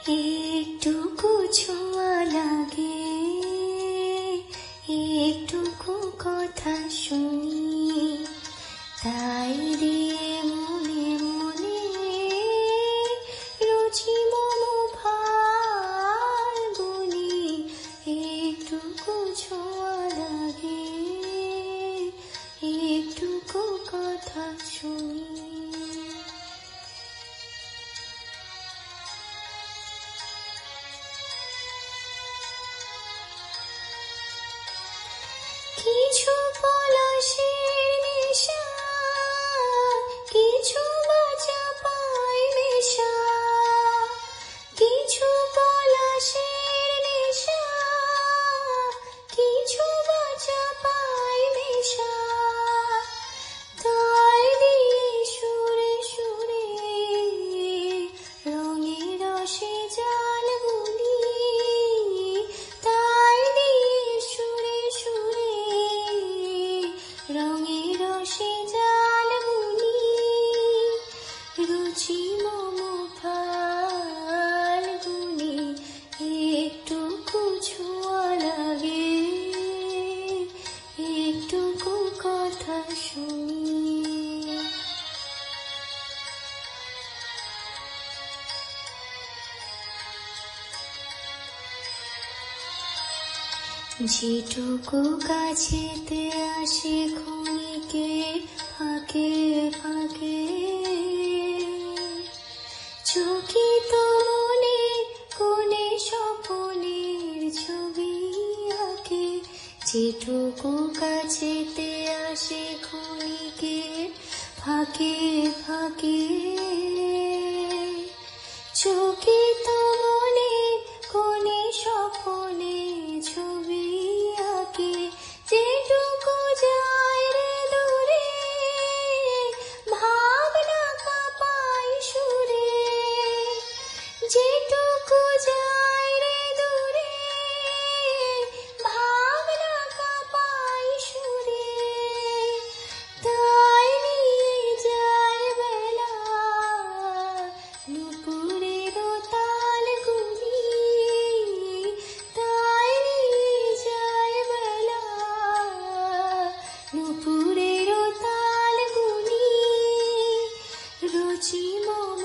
একটুকু ছোঁয়া লাগে, একটুকু কথা শুনি, তাই দিয়ে মনে মনে রুচি মম ফাল্গুনি। একটুকু ছোঁয়া লাগে, একটুকু কথা শুনি। কিছু পলাশের নেশা, কিছু বাজা পাই মেশা, কিছু পলাশের নেশা, কিছু বাজা পাই মেশা, তাই দিয়ে সুরে সুরে রঙের রসে জাল বুনি, তাই দিয়ে সুরে সুরে রঙের রসে জাল বুনি। রুচি মম ফাল্গুনি, একটুকু ছোঁয়া লাগে, একটুকু কথা শুনি। যেটুকু কাছেতে আসে ক্ষণিকে ফাঁকে ফাঁকে, চকিত মনে কোণে স্বপনের ছবি আঁকে। যেটুকু কাছেতে আসে ক্ষণিকে ফাঁকে ফাঁকে, চকিত মনে কোণে স্বপনে ছবি আঁকে। যেটুকু যায় রে দূরে ভাবনা কাঁপাই সুরে, যেটুকু যায় রে দূরে ভাবনা কাঁপাই সুরে, তাই নিয়ে যায় বেলা নুপুরের তাল গুনি, তাই নিয়ে যায় বেলা নুপুরের তাল গুনি। রুচি মম